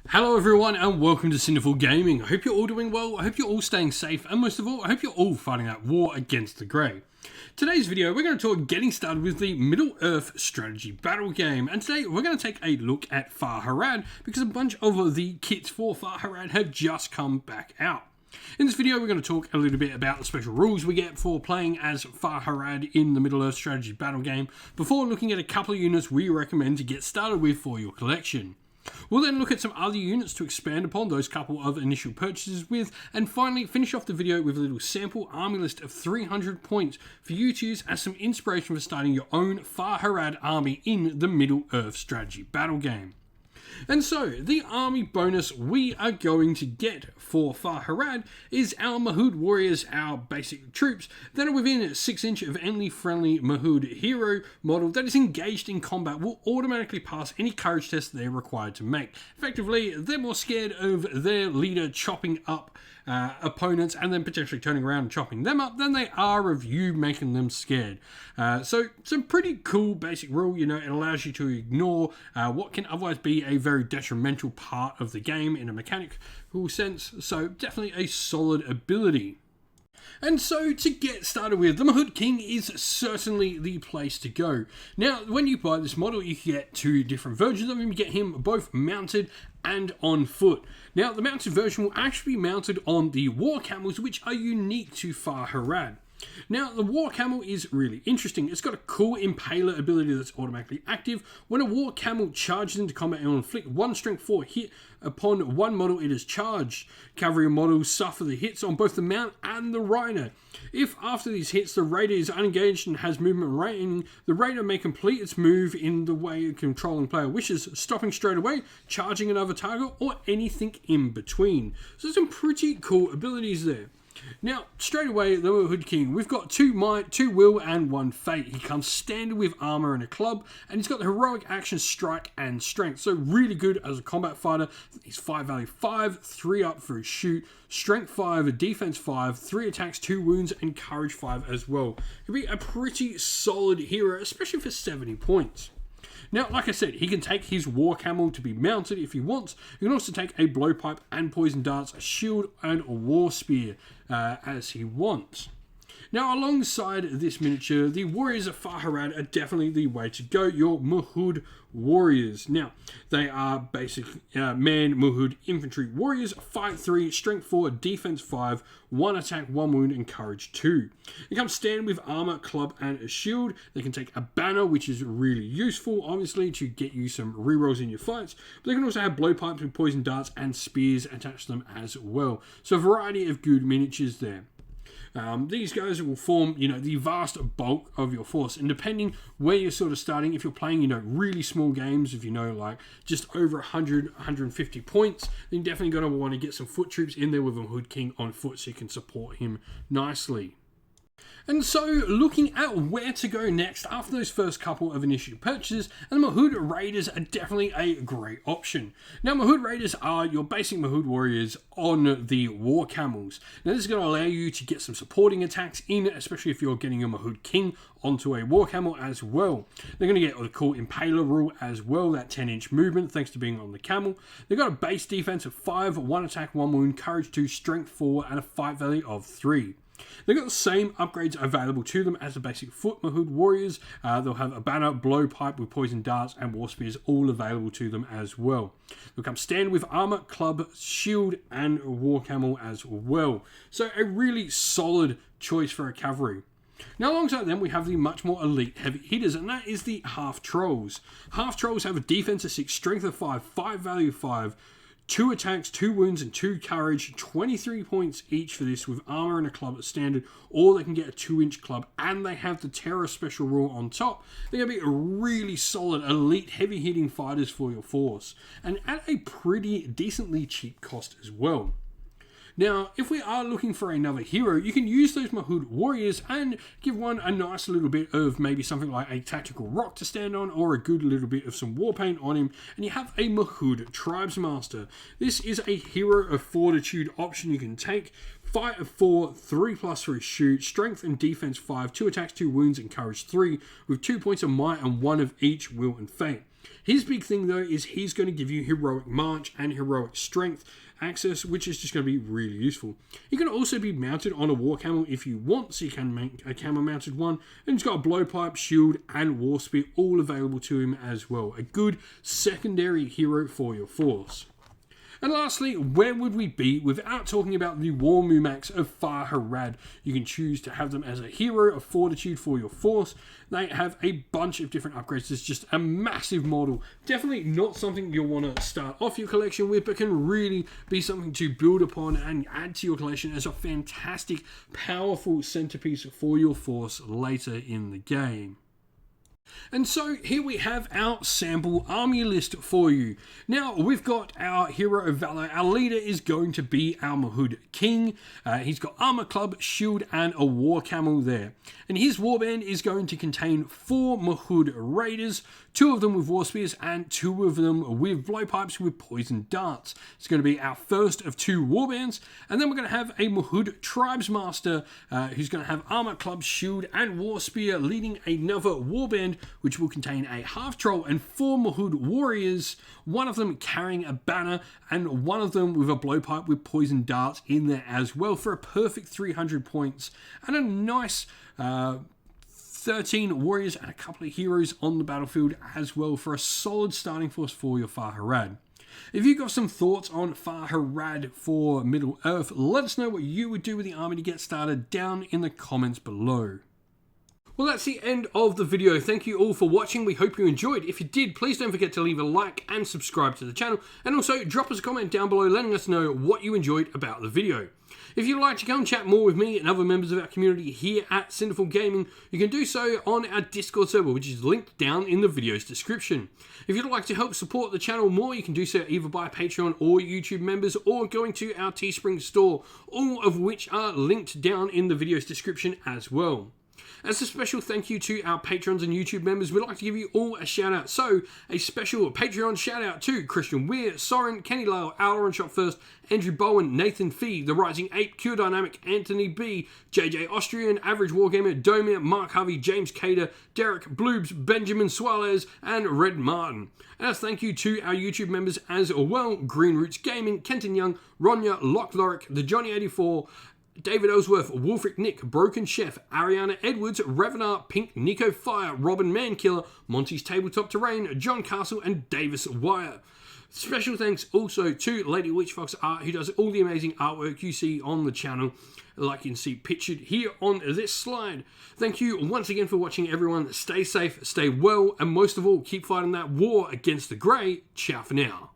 Hello everyone and welcome to Sinful Gaming. I hope you're all doing well, I hope you're all staying safe, and most of all, I hope you're all fighting that war against the grey. Today's video, we're going to talk getting started with the Middle-earth strategy battle game, and today we're going to take a look at Harad because a bunch of the kits for Harad have just come back out. In this video, we're going to talk a little bit about the special rules we get for playing as Harad in the Middle-earth strategy battle game, before looking at a couple of units we recommend to get started with for your collection. We'll then look at some other units to expand upon those couple of initial purchases with, and finally finish off the video with a little sample army list of 300 points for you to use as some inspiration for starting your own Harad army in the Middle-earth strategy battle game. And so, the army bonus we are going to get for Harad is our Mahud warriors, our basic troops, that are within 6 inch of any friendly Mahud hero model that is engaged in combat will automatically pass any courage test they're required to make. Effectively, they're more scared of their leader chopping up opponents and then potentially turning around and chopping them up than they are of you making them scared. So some pretty cool basic rule, it allows you to ignore what can otherwise be a very detrimental part of the game in a mechanical sense, so definitely a solid ability. And so, to get started with, the Mahud King is certainly the place to go. Now, when you buy this model, you get 2 different versions of him. You get him both mounted and on foot. Now, the mounted version will actually be mounted on the war camels, which are unique to Harad. Now, the War Camel is really interesting. It's got a cool Impaler ability that's automatically active. When a War Camel charges into combat and will inflict 1 strength 4 hit upon one model it is charged, cavalry models suffer the hits on both the mount and the rider. If after these hits the raider is unengaged and has movement remaining, the raider may complete its move in the way a controlling player wishes, stopping straight away, charging another target, or anything in between. So some pretty cool abilities there. Now, straight away, the Mahud King, we've got 2 might, 2 will, and 1 fate. He comes standard with armor and a club, and he's got the heroic action, strike, and strength. So really good as a combat fighter. He's 5 value 5, 3 up for his shoot, strength 5, defense 5, 3 attacks, 2 wounds, and courage 5 as well. He'll be a pretty solid hero, especially for 70 points. Now, like I said, he can take his War Camel to be mounted if he wants. He can also take a Blowpipe and Poison Darts, a Shield, and a War Spear as he wants. Now, alongside this miniature, the Warriors of Harad are definitely the way to go. Your Mahud Warriors. Now, they are basic man Mahud Infantry Warriors, Fight 3, Strength 4, Defense 5, 1 attack, 1 wound, and Courage 2. They come standard with armor, club, and a shield. They can take a banner, which is really useful, obviously, to get you some rerolls in your fights. But they can also have blowpipes with poison darts and spears attached to them as well. So a variety of good miniatures there. These guys will form, the vast bulk of your force, and depending where you're sort of starting, if you're playing, really small games, if like just over 100, 150 points, then you're definitely going to want to get some foot troops in there with a Mahud King on foot so you can support him nicely. And so, looking at where to go next after those first couple of initial purchases, and the Mahud Raiders are definitely a great option. Now, Mahud Raiders are your basic Mahud warriors on the War Camels. Now, this is going to allow you to get some supporting attacks in, especially if you're getting your Mahud King onto a War Camel as well. They're going to get what they call Impaler rule as well, that 10-inch movement thanks to being on the camel. They've got a base defense of 5, 1 attack, 1 wound, courage 2, strength 4, and a fight value of 3. They've got the same upgrades available to them as the basic foot Mahud warriors. They'll have a banner, blowpipe with poison darts, and war spears all available to them as well. They'll come standard with armor, club, shield, and war camel as well. So a really solid choice for a cavalry. Now, alongside them, we have the much more elite heavy hitters, and that is the Half Trolls. Half Trolls have a defense of 6, strength of 5, 5 value 5, 2 attacks, 2 wounds, and 2 courage, 23 points each for this with armor and a club at standard, or they can get a 2-inch club, and they have the Terror special rule on top. They're going to be a really solid, elite, heavy-hitting fighters for your force, and at a pretty decently cheap cost as well. Now, if we are looking for another hero, you can use those Mahud warriors and give one a nice little bit of maybe something like a tactical rock to stand on, or a good little bit of some war paint on him, and you have a Mahud Tribesmaster. This is a hero of fortitude option you can take. Fight of 4, 3 plus for his shoot, strength and defense 5, 2 attacks, 2 wounds, and courage 3, with 2 points of might and 1 of each will and fate. His big thing though is he's going to give you heroic march and heroic strength access, which is just going to be really useful. He can also be mounted on a war camel if you want, so you can make a camel mounted one, and he's got a blowpipe, shield and war spear all available to him as well. A good secondary hero for your force. And lastly, where would we be without talking about the War Mumax of Far Harad? You can choose to have them as a hero of fortitude for your force. They have a bunch of different upgrades. It's just a massive model. Definitely not something you'll want to start off your collection with, but can really be something to build upon and add to your collection as a fantastic, powerful centerpiece for your force later in the game. And so here we have our sample army list for you. Now we've got our hero of valor. Our leader is going to be our Mahud King. He's got armor club, shield and a war camel there. And his warband is going to contain 4 Mahud raiders, 2 of them with war spears and 2 of them with blowpipes with poison darts. It's going to be our first of 2 warbands. And then we're going to have a Mahud tribes master who's going to have armor club, shield and war spear, leading another warband which will contain a half troll and 4 Mahud warriors, one of them carrying a banner and one of them with a blowpipe with poison darts in there as well, for a perfect 300 points and a nice 13 warriors and a couple of heroes on the battlefield as well, for a solid starting force for your Far Harad. If you've got some thoughts on Far Harad for Middle Earth, let us know what you would do with the army to get started down in the comments below. Well, that's the end of the video. Thank you all for watching. We hope you enjoyed. If you did, please don't forget to leave a like and subscribe to the channel. And also drop us a comment down below letting us know what you enjoyed about the video. If you'd like to come chat more with me and other members of our community here at Cinderful Gaming, you can do so on our Discord server, which is linked down in the video's description. If you'd like to help support the channel more, you can do so either by Patreon or YouTube members, or going to our Teespring store, all of which are linked down in the video's description as well. As a special thank you to our patrons and YouTube members, we'd like to give you all a shout out. So, a special Patreon shout out to Christian Weir, Soren, Kenny Lyle, Aaron Shot First, Andrew Bowen, Nathan Fee, The Rising Ape, Q Dynamic, Anthony B, JJ Austrian, Average Wargamer, Domir, Mark Harvey, James Cater, Derek Bloobs, Benjamin Suarez, and Red Martin. And as thank you to our YouTube members as well: Green Roots Gaming, Kenton Young, Ronya, Lock Lorick, The Johnny 84, David Ellsworth, Wolfric Nick, Broken Chef, Ariana Edwards, Revenar, Pink, Nico Fire, Robin Mankiller, Monty's Tabletop Terrain, John Castle, and Davis Wire. Special thanks also to Lady Witchfox Art, who does all the amazing artwork you see on the channel, like you can see pictured here on this slide. Thank you once again for watching, everyone. Stay safe, stay well, and most of all, keep fighting that war against the Grey. Ciao for now.